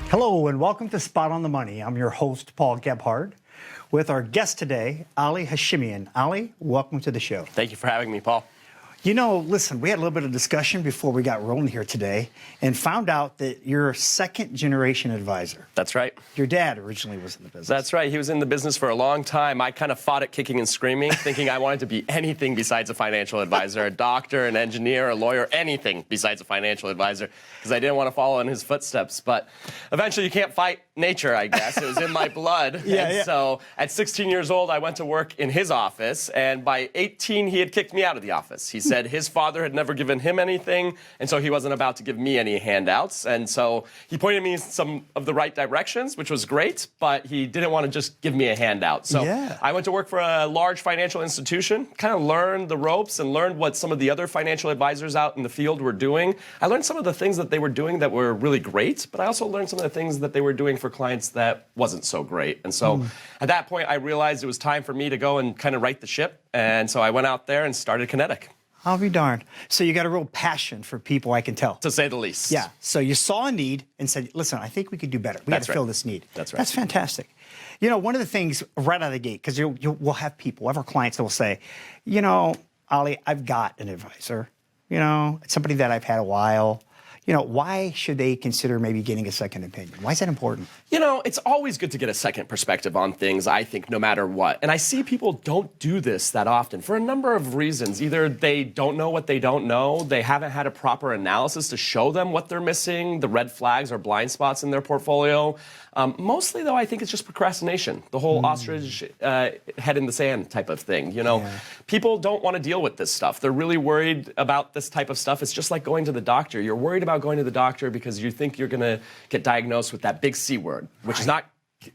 Hello and welcome to Spot on the Money. I'm your host, Paul Gebhardt, with our guest today, Ali Hashemian. Ali, welcome to the show. Thank you for having me, Paul. You know, listen, we had a little bit of discussion before we got rolling here today and found out that you're a second-generation advisor. That's right. Your dad originally was in the business. That's right. He was in the business for a long time. I kind of fought it kicking and screaming, thinking I wanted to be anything besides a financial advisor, a doctor, an engineer, a lawyer, anything besides a financial advisor, because I didn't want to follow in his footsteps. But eventually you can't fight nature, I guess. It was in my blood. So at 16 years old, I went to work in his office, and by 18, he had kicked me out of the office. He said his father had never given him anything, and so he wasn't about to give me any handouts. And so he pointed me in some of the right directions, which was great, but he didn't want to just give me a handout. So I went to work for a large financial institution, kind of learned the ropes and learned what some of the other financial advisors out in the field were doing. I learned some of the things that they were doing that were really great, but I also learned some of the things that they were doing for clients that wasn't so great. And so at that point, I realized it was time for me to go and kind of right the ship. And so I went out there and started Kinetic. I'll be darned. So you got a real passion for people, I can tell. To say the least. Yeah. So you saw a need and said, listen, I think we could do better. We got to fill this need. That's right. That's fantastic. You know, one of the things right out of the gate, because we'll have people, we'll have our clients that will say, you know, Ali, I've got an advisor. You know, it's somebody that I've had a while. You know, why should they consider maybe getting a second opinion? Why is that important? You know, it's always good to get a second perspective on things, I think, no matter what. And I see people don't do this that often for a number of reasons. Either they don't know what they don't know, they haven't had a proper analysis to show them what they're missing, the red flags or blind spots in their portfolio. Mostly, though, I think it's just procrastination, the whole ostrich head in the sand type of thing. You know, people don't want to deal with this stuff. They're really worried about this type of stuff. It's just like going to the doctor. You're worried about going to the doctor because you think you're going to get diagnosed with that big C word, which is not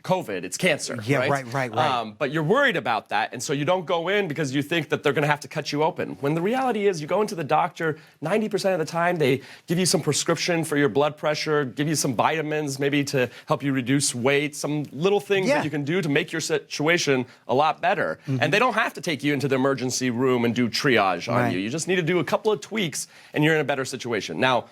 COVID, it's cancer. Yeah, right. But you're worried about that, and so you don't go in because you think that they're going to have to cut you open. When the reality is you go into the doctor, 90% of the time they give you some prescription for your blood pressure, give you some vitamins maybe to help you reduce weight, some little things that you can do to make your situation a lot better. And they don't have to take you into the emergency room and do triage on you. You just need to do a couple of tweaks and you're in a better situation. Now,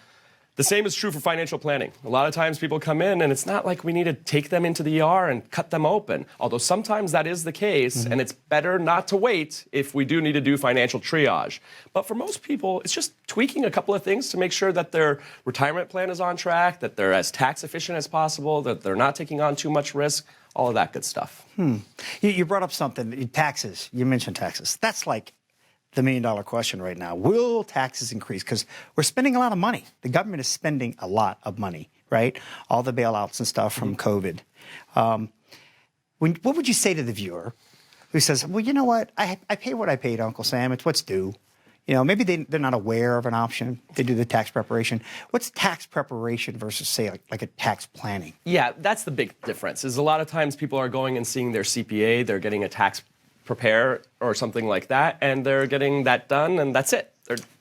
the same is true for financial planning. A lot of times people come in and it's not like we need to take them into the ER and cut them open, although sometimes that is the case, and it's better not to wait if we do need to do financial triage. But for most people, it's just tweaking a couple of things to make sure that their retirement plan is on track, that they're as tax efficient as possible, that they're not taking on too much risk, all of that good stuff. You brought up something, taxes. You mentioned taxes. That's like the million-dollar question right now. Will taxes increase? Because we're spending a lot of money. The government is spending a lot of money, right? All the bailouts and stuff from COVID. What would you say to the viewer who says, well, you know what? I pay what I paid, Uncle Sam. It's what's due. You know, maybe they're not aware of an option. They do the tax preparation. What's tax preparation versus, say, like a tax planning? Yeah, that's the big difference. Is a lot of times people are going and seeing their CPA. They're getting a tax prepare or something like that, and they're getting that done, and that's it.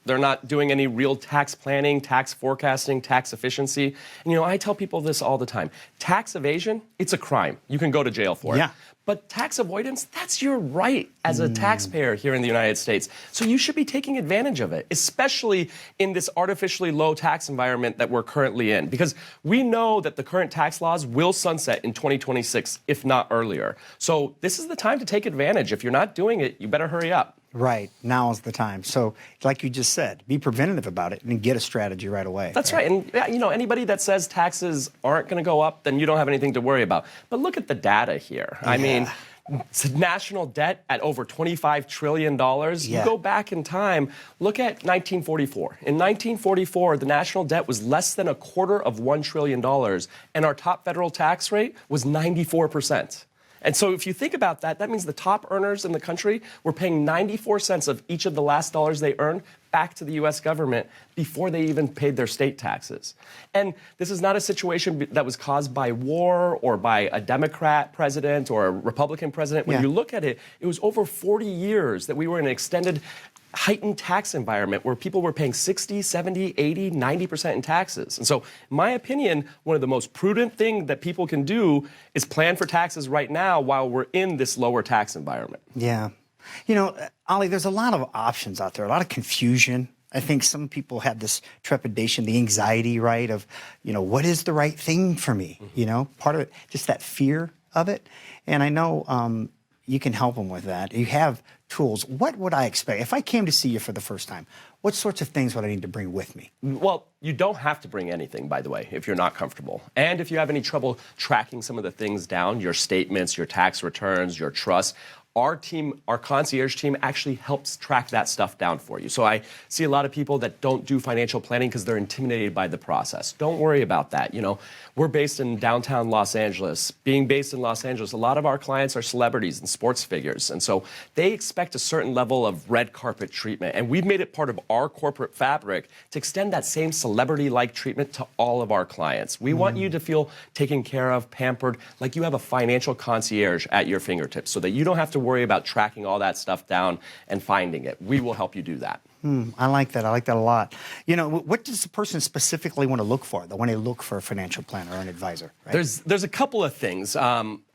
They're not doing any real tax planning, tax forecasting, tax efficiency. And, you know, I tell people this all the time. Tax evasion, it's a crime. You can go to jail for it. But tax avoidance, that's your right as a taxpayer here in the United States. So you should be taking advantage of it, especially in this artificially low tax environment that we're currently in. Because we know that the current tax laws will sunset in 2026, if not earlier. So this is the time to take advantage. If you're not doing it, you better hurry up. Right. Now is the time. So like you just said, be preventative about it and get a strategy right away. That's right. And, you know, anybody that says taxes aren't going to go up, then you don't have anything to worry about. But look at the data here. I mean, national debt at over $25 trillion. You go back in time, look at 1944. In 1944, the national debt was less than $250 billion, and our top federal tax rate was 94%. And so if you think about that, that means the top earners in the country were paying 94 cents of each of the last dollars they earned back to the U.S. government before they even paid their state taxes. And this is not a situation that was caused by war or by a Democrat president or a Republican president. When you look at it, it was over 40 years that we were in an extended heightened tax environment where people were paying 60, 70, 80, 90% in taxes. And so, in my opinion, one of the most prudent things that people can do is plan for taxes right now while we're in this lower tax environment. Yeah. You know, Ali, there's a lot of options out there, a lot of confusion. I think some people have this trepidation, the anxiety, right, of, what is the right thing for me? Part of it, just that fear of it. And I know you can help them with that. You have tools. What would I expect? If I came to see you for the first time, what sorts of things would I need to bring with me? Well, you don't have to bring anything, by the way, if you're not comfortable. And if you have any trouble tracking some of the things down, your statements, your tax returns, your trust, our team, our concierge team actually helps track that stuff down for you. So I see a lot of people that don't do financial planning because they're intimidated by the process. Don't worry about that. We're based in downtown Los Angeles. Being based in Los Angeles, a lot of our clients are celebrities and sports figures. And so they expect a certain level of red carpet treatment. And we've made it part of our corporate fabric to extend that same celebrity-like treatment to all of our clients. We want you to feel taken care of, pampered, like you have a financial concierge at your fingertips so that you don't have to worry about tracking all that stuff down and finding it. We will help you do that. I like that. I like that a lot. What does the person specifically want to look for when they look for a financial planner or an advisor? Right? There's a couple of things.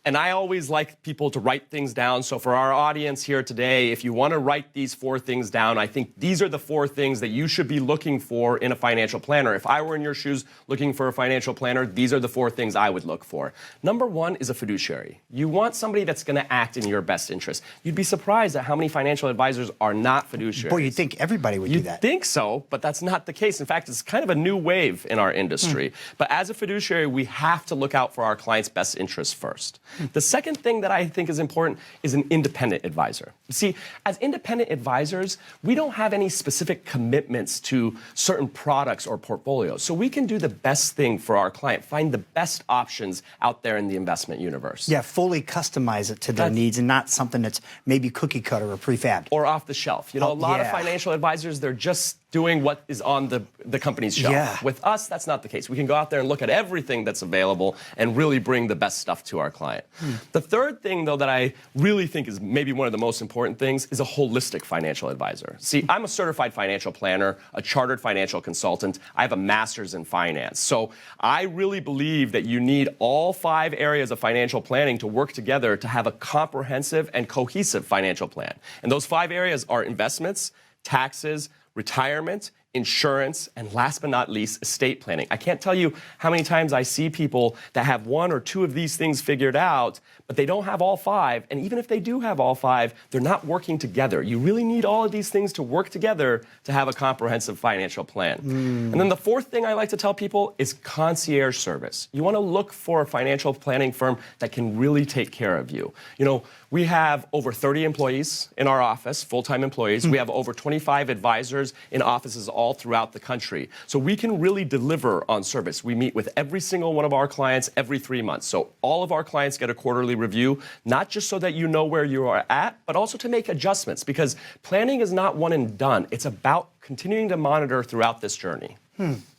And I always like people to write things down. So for our audience here today, if you want to write these 4 things down, I think these are the 4 things that you should be looking for in a financial planner. If I were in your shoes looking for a financial planner, these are the 4 things I would look for. Number 1 is a fiduciary. You want somebody that's going to act in your best interest. You'd be surprised at how many financial advisors are not fiduciaries. Boy, you'd think everybody would do that. You'd think so, but that's not the case. In fact, it's kind of a new wave in our industry. But as a fiduciary, we have to look out for our clients' best interests first. The second thing that I think is important is an independent advisor. See, as independent advisors, we don't have any specific commitments to certain products or portfolios. So we can do the best thing for our client, find the best options out there in the investment universe. Yeah, fully customize it to their needs and not something that's maybe cookie cutter or prefabbed. Or off the shelf. A lot of financial advisors, they're just doing what is on the company's shelf. Yeah. With us, that's not the case. We can go out there and look at everything that's available and really bring the best stuff to our client. The third thing, though, that I really think is maybe one of the most important things is a holistic financial advisor. See, I'm a certified financial planner, a chartered financial consultant. I have a master's in finance. So I really believe that you need all 5 areas of financial planning to work together to have a comprehensive and cohesive financial plan. And those 5 areas are investments, taxes, retirement, insurance, and last but not least, estate planning. I can't tell you how many times I see people that have 1 or 2 of these things figured out, but they don't have all 5. And even if they do have all 5, they're not working together. You really need all of these things to work together to have a comprehensive financial plan. And then the 4th thing I like to tell people is concierge service. You want to look for a financial planning firm that can really take care of you. We have over 30 employees in our office, full-time employees. We have over 25 advisors in offices all throughout the country. So we can really deliver on service. We meet with every single one of our clients every 3 months. So all of our clients get a quarterly review, not just so that you know where you are at, but also to make adjustments, because planning is not one and done. It's about continuing to monitor throughout this journey.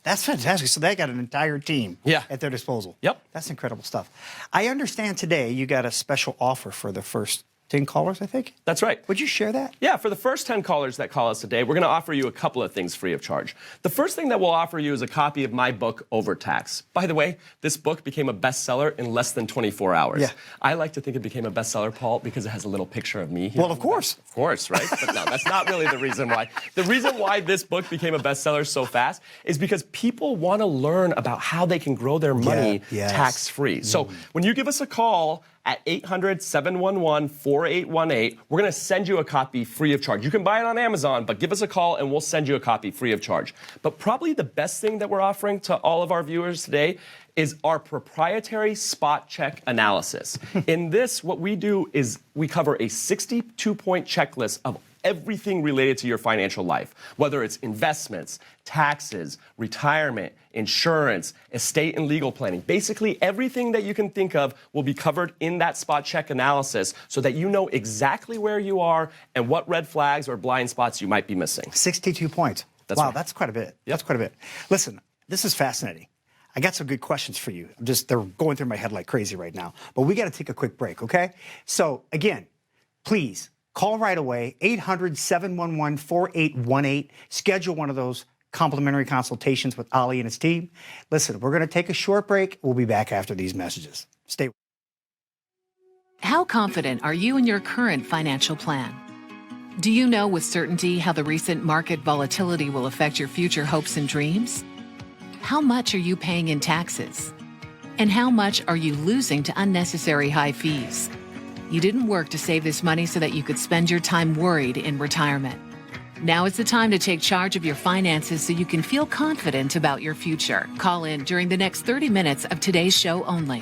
That's fantastic. So they got an entire team at their disposal. Yep. That's incredible stuff. I understand today you got a special offer for the first 10 callers, I think? That's right. Would you share that? Yeah, for the first 10 callers that call us today, we're going to offer you a couple of things free of charge. The first thing that we'll offer you is a copy of my book, Overtax. By the way, this book became a bestseller in less than 24 hours. Yeah. I like to think it became a bestseller, Paul, because it has a little picture of me here. Well, of course. Of course, right? But no, that's not really the reason why. The reason why this book became a bestseller so fast is because people want to learn about how they can grow their money tax-free. So when you give us a call at 800-711-4818, we're going to send you a copy free of charge. You can buy it on Amazon, but give us a call and we'll send you a copy free of charge. But probably the best thing that we're offering to all of our viewers today is our proprietary spot check analysis. In this, what we do is we cover a 62-point checklist of everything related to your financial life, whether it's investments, taxes, retirement, insurance, estate and legal planning. Basically, everything that you can think of will be covered in that spot check analysis so that you know exactly where you are and what red flags or blind spots you might be missing. 62 points. That's wow, right. That's quite a bit. That's quite a bit. Listen, this is fascinating. I got some good questions for you. They're going through my head like crazy right now. But we got to take a quick break, okay? So, again, please call right away, 800-711-4818. Schedule one of those complimentary consultations with Ali and his team. Listen, we're going to take a short break. We'll be back after these messages. Stay. How confident are you in your current financial plan? Do you know with certainty how the recent market volatility will affect your future hopes and dreams? How much are you paying in taxes? And how much are you losing to unnecessary high fees? You didn't work to save this money so that you could spend your time worried in retirement. Now is the time to take charge of your finances so you can feel confident about your future. Call in during the next 30 minutes of today's show only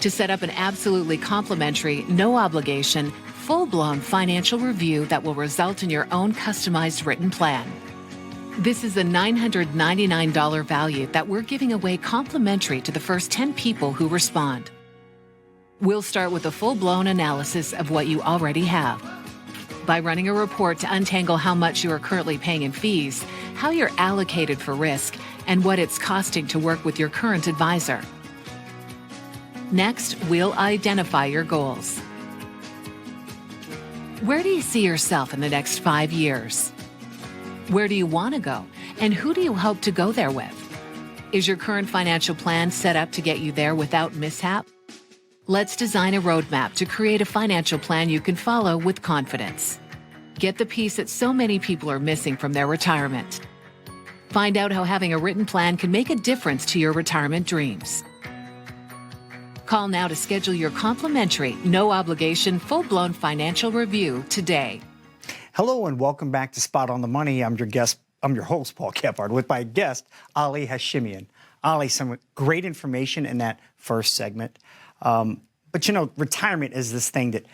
to set up an absolutely complimentary, no obligation, full-blown financial review that will result in your own customized written plan. This is a $999 value that we're giving away complimentary to the first 10 people who respond. We'll start with a full-blown analysis of what you already have by running a report to untangle how much you are currently paying in fees, how you're allocated for risk, and what it's costing to work with your current advisor. Next, we'll identify your goals. Where do you see yourself in the next 5 years? Where do you want to go? And who do you hope to go there with? Is your current financial plan set up to get you there without mishap? Let's design a roadmap to create a financial plan you can follow with confidence. Get the piece that so many people are missing from their retirement. Find out how having a written plan can make a difference to your retirement dreams. Call now to schedule your complimentary, no obligation, full-blown financial review today. Hello and welcome back to Spot on the Money. I'm your host, Paul Kephart, with my guest, Ali Hashemian. Ali, some great information in that first segment. But you know, retirement is this thing that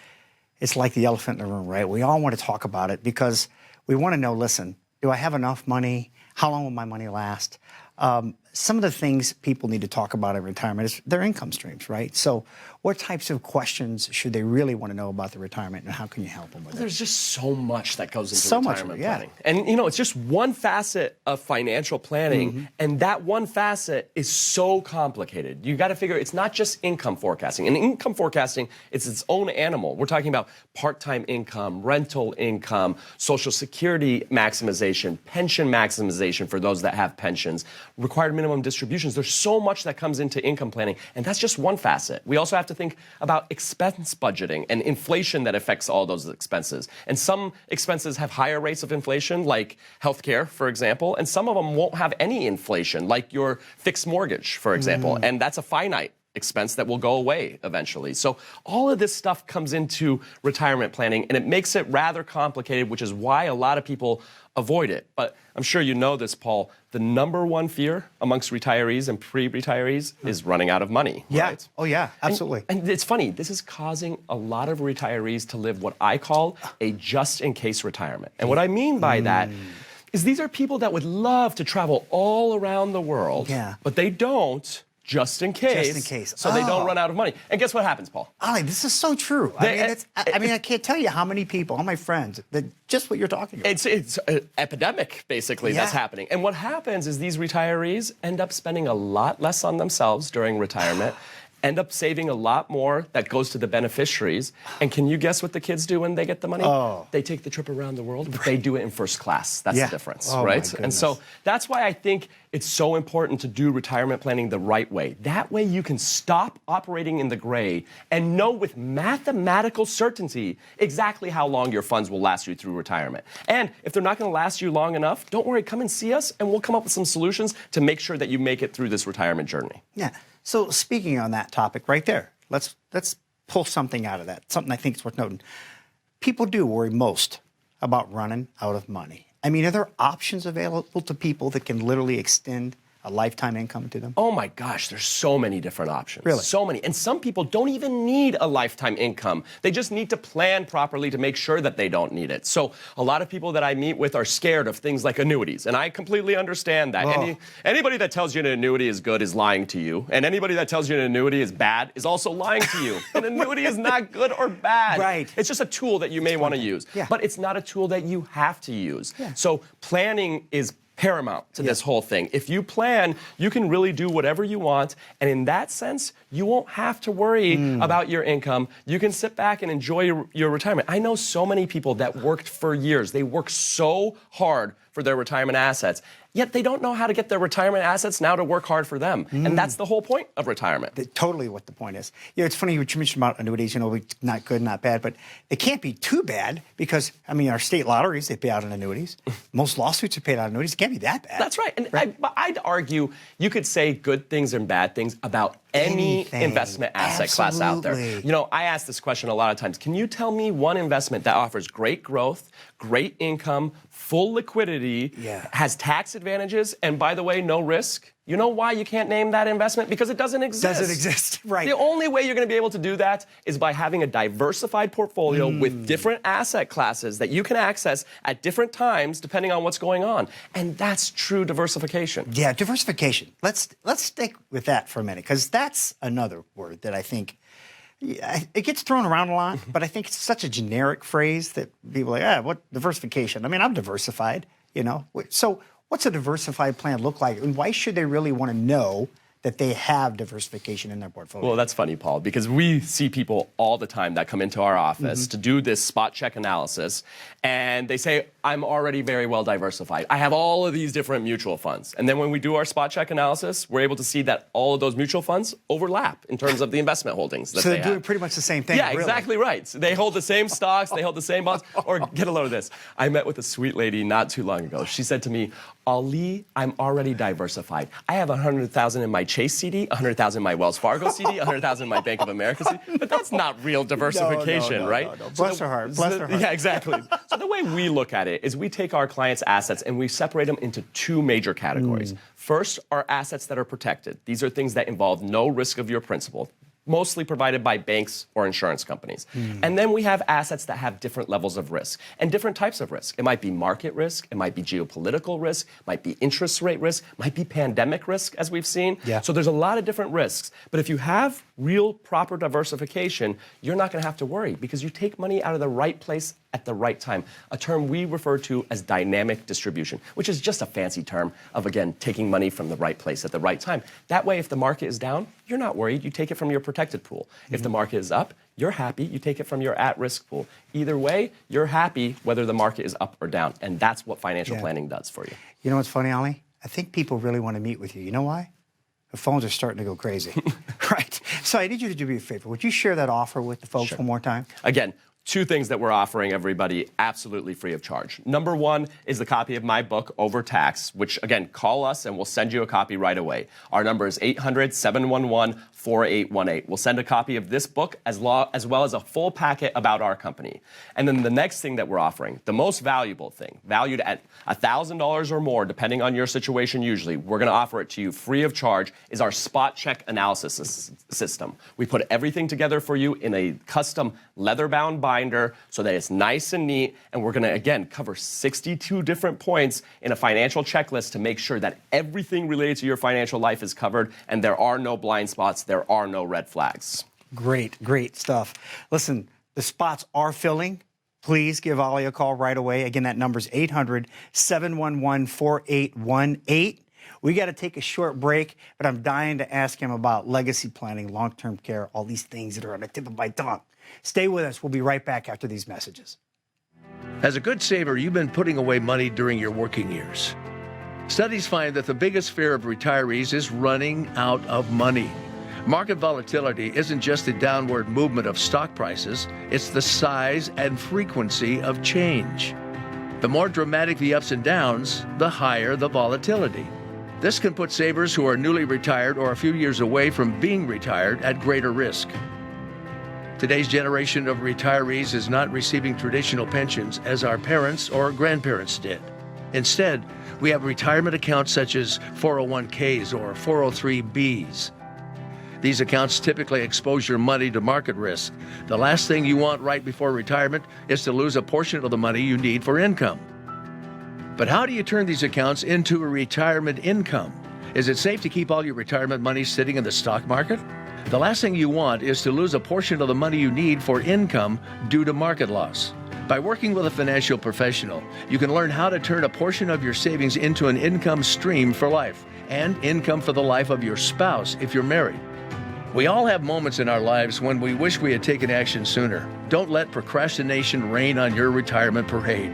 it's like the elephant in the room, right? We all want to talk about it because we want to know, listen, do I have enough money? How long will my money last? Some of the things people need to talk about in retirement is their income streams, right? So what types of questions should they really want to know about the retirement, and how can you help them with it? There's just so much that goes into So much, retirement yeah. planning. And, you know, it's just one facet of financial planning, and that one facet is so complicated. You got to figure it's not just income forecasting. And income forecasting, it's its own animal. We're talking about part-time income, rental income, Social Security maximization, pension maximization for those that have pensions, required minimum distributions. There's so much that comes into income planning, and that's just one facet. We also have to think about expense budgeting and inflation that affects all those expenses. And some expenses have higher rates of inflation, like healthcare, for example, and some of them won't have any inflation, like your fixed mortgage, for example, and that's a finite expense that will go away eventually. So all of this stuff comes into retirement planning, and it makes it rather complicated, which is why a lot of people avoid it. But I'm sure you know this, Paul. The number one fear amongst retirees and pre-retirees is running out of money. Yeah. Right? Oh, yeah. Absolutely. And it's funny. This is causing a lot of retirees to live what I call a just-in-case retirement. And what I mean by that is these are people that would love to travel all around the world, but they don't. Just in case. Just in case. So they don't run out of money. And guess what happens, Paul? Ali, this is so true. I mean, I can't tell you how many people, all my friends, that just what you're talking about. It's an epidemic, basically, that's happening. And what happens is these retirees end up spending a lot less on themselves during retirement, end up saving a lot more that goes to the beneficiaries. And can you guess what the kids do when they get the money? Oh. They take the trip around the world, but they do it in first class. That's the difference, Oh, right? my goodness. And so that's why I think it's so important to do retirement planning the right way. That way you can stop operating in the gray and know with mathematical certainty exactly how long your funds will last you through retirement. And if they're not going to last you long enough, don't worry, come and see us and we'll come up with some solutions to make sure that you make it through this retirement journey. Yeah. So speaking on that topic right there, let's pull something out of that, something I think is worth noting. People do worry most about running out of money. I mean, are there options available to people that can literally extend a lifetime income to them? Oh my gosh, there's so many different options. Really? So many. And some people don't even need a lifetime income. They just need to plan properly to make sure that they don't need it. So a lot of people that I meet with are scared of things like annuities. And I completely understand that. Anybody that tells you an annuity is good is lying to you. And anybody that tells you an annuity is bad is also lying to you. An annuity is not good or bad. Right. It's just a tool that you may want to use. Yeah. But it's not a tool that you have to use. Yeah. So planning is paramount to this whole thing. If you plan, you can really do whatever you want, and in that sense, you won't have to worry about your income. You can sit back and enjoy your retirement. I know so many people that worked for years. They worked so hard for their retirement assets, yet they don't know how to get their retirement assets now to work hard for them. And that's the whole point of retirement. Totally what the point is. It's funny what you mentioned about annuities, not good, not bad, but it can't be too bad because, our state lotteries, they pay out in annuities. Most lawsuits are paid out in annuities. It can't be that bad. That's right. And I'd argue you could say good things and bad things about any investment asset class out there. I ask this question a lot of times. Can you tell me one investment that offers great growth, great income, full liquidity, has tax advantages, and by the way, no risk? You know why you can't name that investment? Because it doesn't exist. Right. The only way you're going to be able to do that is by having a diversified portfolio with different asset classes that you can access at different times depending on what's going on. And that's true diversification. Yeah, diversification. Let's stick with that for a minute, because that's another word that I think it gets thrown around a lot, but I think it's such a generic phrase that people are like, what diversification? I'm diversified, So what's a diversified plan look like? And why should they really want to know that they have diversification in their portfolio? Well, that's funny, Paul, because we see people all the time that come into our office to do this spot check analysis, and they say, I'm already very well diversified. I have all of these different mutual funds. And then when we do our spot check analysis, we're able to see that all of those mutual funds overlap in terms of the investment holdings that so they they're have. doing pretty much the same thing. Yeah, really. exactly right. So they hold the same stocks, they hold the same bonds. Or get a load of this. I met with a sweet lady not too long ago. She said to me, Ali, I'm already diversified. I have 100,000 in my Chase CD, 100,000 in my Wells Fargo CD, 100,000 in my Bank of America CD. But that's not real diversification, right? No. Bless her heart. Bless her heart. Yeah, exactly. So the way we look at it is we take our clients' assets and we separate them into two major categories. First are assets that are protected. These are things that involve no risk of your principal, mostly provided by banks or insurance companies. And then we have assets that have different levels of risk and different types of risk. It might be market risk, it might be geopolitical risk, might be interest rate risk, might be pandemic risk, as we've seen. Yeah. So there's a lot of different risks. But if you have real proper diversification, you're not going to have to worry because you take money out of the right place at the right time, a term we refer to as dynamic distribution, which is just a fancy term of, again, taking money from the right place at the right time. That way, if the market is down, you're not worried. You take it from your protected pool. If the market is up, you're happy. You take it from your at-risk pool. Either way, you're happy whether the market is up or down. And that's what financial planning does for you. You know what's funny, Ali? I think people really want to meet with you. You know why? The phones are starting to go crazy. Right. So I need you to do me a favor. Would you share that offer with the folks one more time? Again, two things that we're offering everybody absolutely free of charge. Number one is the copy of my book, Overtax, which, again, call us and we'll send you a copy right away. Our number is 800-711-4818. We'll send a copy of this book as well as a full packet about our company. And then the next thing that we're offering, the most valuable thing, valued at $1,000 or more, depending on your situation usually, we're going to offer it to you free of charge, is our spot check analysis system. We put everything together for you in a custom leather-bound binder so that it's nice and neat, and we're going to, again, cover 62 different points in a financial checklist to make sure that everything related to your financial life is covered and there are no blind spots, there are no red flags. Great stuff. Listen, the spots are filling. Please give Ali a call right away. Again, that number is 800-711-4818. We got to take a short break, but I'm dying to ask him about legacy planning, long-term care, all these things that are on the tip of my tongue. Stay with us. We'll be right back after these messages. As a good saver, you've been putting away money during your working years. Studies find that the biggest fear of retirees is running out of money. Market volatility isn't just the downward movement of stock prices, it's the size and frequency of change. The more dramatic the ups and downs, the higher the volatility. This can put savers who are newly retired or a few years away from being retired at greater risk. Today's generation of retirees is not receiving traditional pensions as our parents or grandparents did. Instead, we have retirement accounts such as 401ks or 403bs. These accounts typically expose your money to market risk. The last thing you want right before retirement is to lose a portion of the money you need for income. But how do you turn these accounts into a retirement income? Is it safe to keep all your retirement money sitting in the stock market? The last thing you want is to lose a portion of the money you need for income due to market loss. By working with a financial professional, you can learn how to turn a portion of your savings into an income stream for life and income for the life of your spouse if you're married. We all have moments in our lives when we wish we had taken action sooner. Don't let procrastination rain on your retirement parade.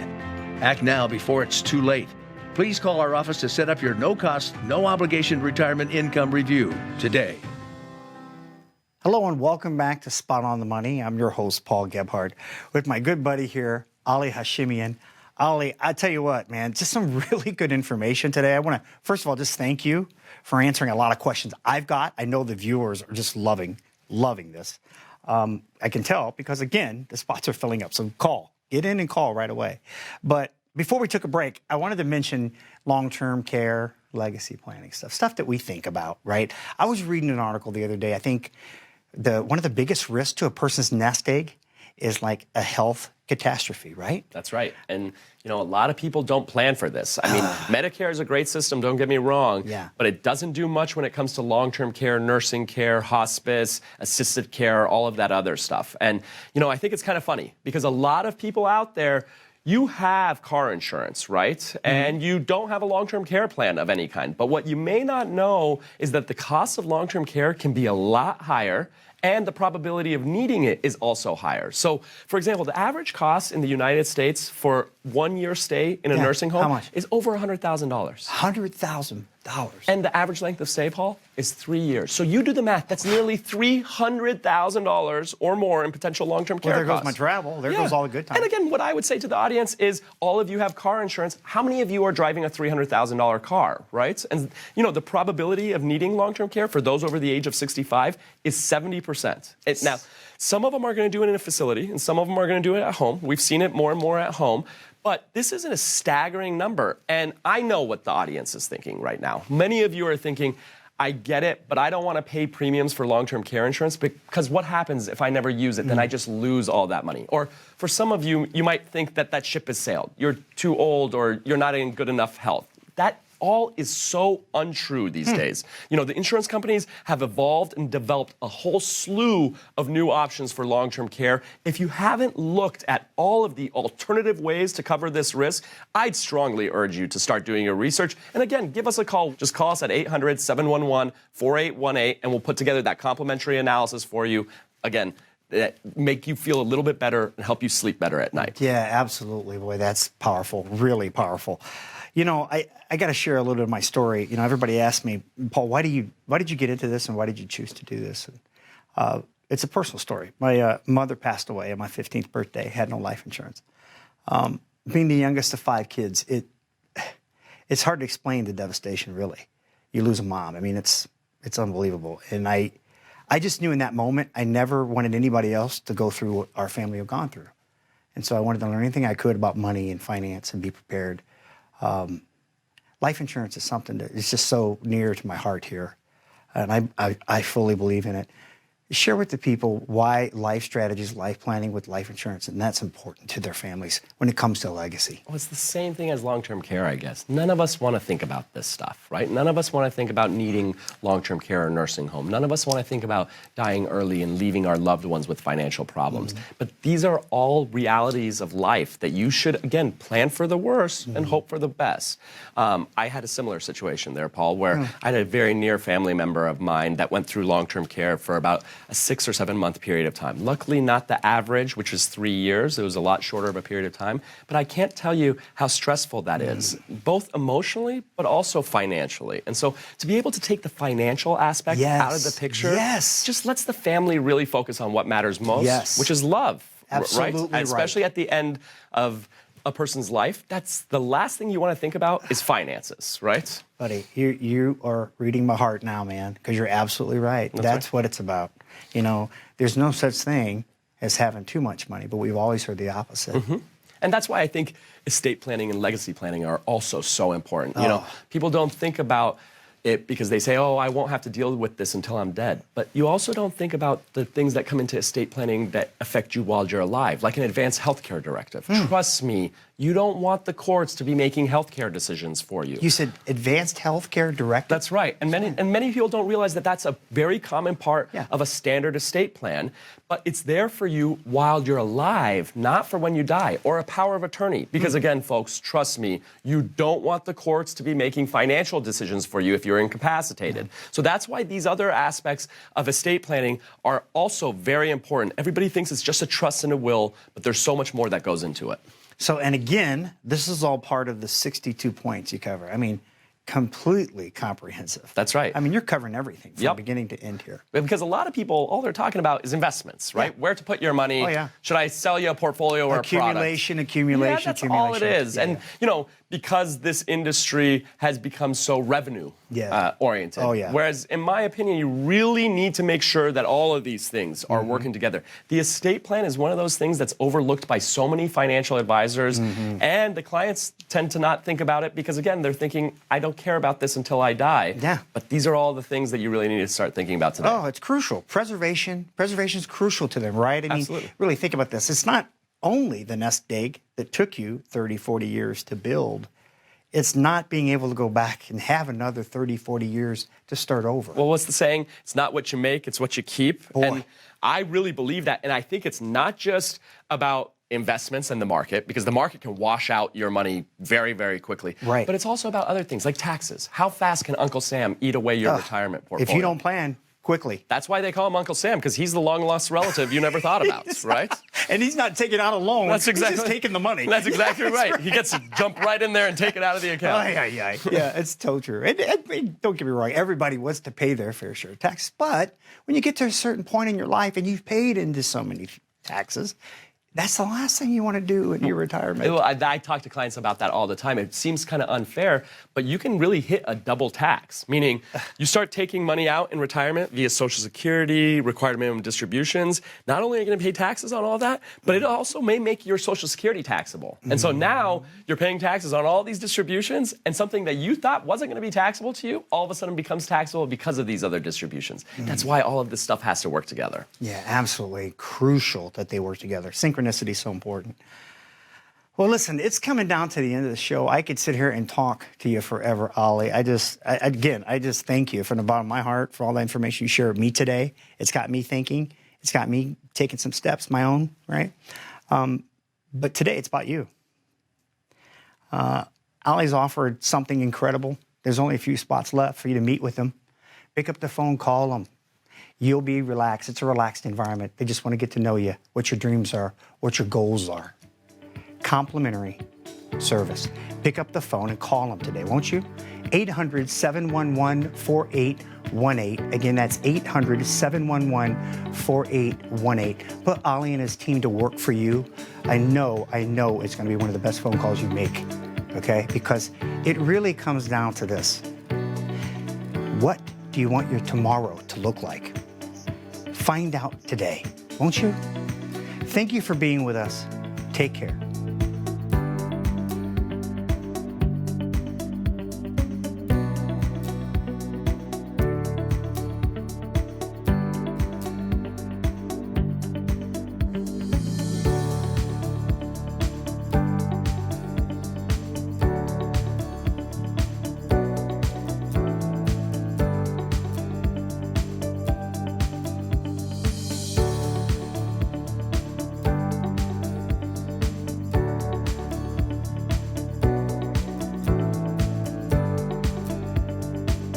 Act now before it's too late. please call our office to set up your no-cost, no-obligation retirement income review today. Hello and welcome back to Spot on the Money. I'm your host, Paul Gebhardt, with my good buddy here, Ali Hashemian. Ali, I tell you what, man, just some really good information today. I want to, first of all, just thank you for answering a lot of questions I've got. I know the viewers are just loving this. I can tell because, again, the spots are filling up. So call. Get in and call right away. But before we took a break, I wanted to mention long-term care, legacy planning stuff that we think about, right? I was reading an article the other day. I think one of the biggest risks to a person's nest egg is like a health catastrophe, right? That's right. And, a lot of people don't plan for this. I mean, Medicare is a great system, don't get me wrong, but it doesn't do much when it comes to long-term care, nursing care, hospice, assisted care, all of that other stuff. And, I think it's kind of funny because a lot of people out there, you have car insurance, right? And you don't have a long-term care plan of any kind. But what you may not know is that the cost of long-term care can be a lot higher, and the probability of needing it is also higher. So, for example, the average cost in the United States for 1 year stay in a nursing home is over $100,000. $100,000. And the average length of stay, Paul, is 3 years. So you do the math. That's nearly $300,000 or more in potential long-term care costs. There goes my travel. There goes all the good times. And again, what I would say to the audience is all of you have car insurance. How many of you are driving a $300,000 car, right? And, the probability of needing long-term care for those over the age of 65 is 70%. Now, some of them are going to do it in a facility, and some of them are going to do it at home. We've seen it more and more at home. But this isn't a staggering number, and I know what the audience is thinking right now. Many of you are thinking, I get it, but I don't want to pay premiums for long-term care insurance because what happens if I never use it? Then I just lose all that money. Or for some of you, you might think that ship has sailed. You're too old or you're not in good enough health. That all is so untrue these days. The insurance companies have evolved and developed a whole slew of new options for long-term care. If you haven't looked at all of the alternative ways to cover this risk, I'd strongly urge you to start doing your research. And again, give us a call. Just call us at 800-711-4818, and we'll put together that complimentary analysis for you. Again, that make you feel a little bit better and help you sleep better at night. Yeah, absolutely. Boy, that's powerful, really powerful. I got to share a little bit of my story. Everybody asks me, Paul, why did you get into this and why did you choose to do this? And, it's a personal story. My mother passed away on my 15th birthday, had no life insurance. Being the youngest of 5 kids, it's hard to explain the devastation, really. You lose a mom. I mean, it's unbelievable. And I just knew in that moment I never wanted anybody else to go through what our family have gone through. And so I wanted to learn anything I could about money and finance and be prepared. Life insurance is something that is just so near to my heart here, and I fully believe in it. Share with the people why life strategies, life planning with life insurance, and that's important to their families when it comes to legacy. Well, it's the same thing as long-term care, I guess. None of us want to think about this stuff, right? None of us want to think about needing long-term care or nursing home. None of us want to think about dying early and leaving our loved ones with financial problems. But these are all realities of life that you should, again, plan for the worst and hope for the best. I had a similar situation there, Paul, where I had a very near family member of mine that went through long-term care for about a 6 or 7 month period of time. Luckily, not the average, which is 3 years. It was a lot shorter of a period of time. But I can't tell you how stressful that is, both emotionally, but also financially. And so to be able to take the financial aspect out of the picture just lets the family really focus on what matters most, which is love. Absolutely right? Especially at the end of a person's life, that's the last thing you want to think about is finances, right? Buddy, you are reading my heart now, man, because you're absolutely right. That's what it's about. There's no such thing as having too much money, but we've always heard the opposite. And that's why I think estate planning and legacy planning are also so important. People don't think about it because they say, oh, I won't have to deal with this until I'm dead. But you also don't think about the things that come into estate planning that affect you while you're alive, like an advanced healthcare directive. Trust me, you don't want the courts to be making healthcare decisions for you. You said advanced healthcare directive? That's right. And many people don't realize that that's a very common part of a standard estate plan, but it's there for you while you're alive, not for when you die, or a power of attorney. Because again, folks, trust me, you don't want the courts to be making financial decisions for you if you're incapacitated. So that's why these other aspects of estate planning are also very important. Everybody thinks it's just a trust and a will, but there's so much more that goes into it. So, and again, this is all part of the 62 points you cover. I mean, completely comprehensive. That's right. I mean, you're covering everything from beginning to end here. Because a lot of people, all they're talking about is investments, right? Where to put your money. Oh, yeah. Should I sell you a portfolio or a product? Accumulation. Yeah, that's all it is. Yeah. And, you know, because this industry has become so revenue oriented. Oh, yeah. Whereas, in my opinion, you really need to make sure that all of these things are working together. The estate plan is one of those things that's overlooked by so many financial advisors, and the clients tend to not think about it because, again, they're thinking, I don't care about this until I die. Yeah. But these are all the things that you really need to start thinking about today. Oh, it's crucial. Preservation is crucial to them, right? I mean, Absolutely. really think about this. It's not only the nest egg that took you 30, 40 years to build. It's not being able to go back and have another 30, 40 years to start over. Well, what's the saying? It's not what you make, it's what you keep. Boy. And I really believe that. And I think it's not just about investments and the market, because the market can wash out your money very, very quickly. Right. But it's also about other things like taxes. How fast can Uncle Sam eat away your retirement portfolio? If you don't plan, quickly. That's why they call him Uncle Sam, because he's the long-lost relative you never thought about, right? And he's not taking out a loan. That's exactly. He's just taking the money. That's exactly right. He gets to jump right in there and take it out of the account. Yeah, it's totally true. And don't get me wrong, everybody wants to pay their fair share of tax. But when you get to a certain point in your life and you've paid into so many taxes, that's the last thing you want to do in your retirement. I talk to clients about that all the time. It seems kind of unfair, but you can really hit a double tax, meaning you start taking money out in retirement via Social Security, required minimum distributions. Not only are you going to pay taxes on all that, but it also may make your Social Security taxable. And so now you're paying taxes on all these distributions, and something that you thought wasn't going to be taxable to you, all of a sudden becomes taxable because of these other distributions. That's why all of this stuff has to work together. Yeah, absolutely. Crucial that they work together. Synchronicity is so important. Well, listen, it's coming down to the end of the show. I could sit here and talk to you forever, Ali. I just thank you from the bottom of my heart for all the information you shared with me today. It's got me thinking. It's got me taking some steps, my own, right? But today it's about you. Ali's offered something incredible. There's only a few spots left for you to meet with him. Pick up the phone, call them. You'll be relaxed. It's a relaxed environment. They just want to get to know you, what your dreams are, what your goals are. Complimentary service. Pick up the phone and call them today, won't you? 800-711-4818. Again, that's 800-711-4818. Put Ali and his team to work for you. I know it's going to be one of the best phone calls you make, okay? Because it really comes down to this. What do you want your tomorrow to look like? Find out today, won't you? Thank you for being with us. Take care.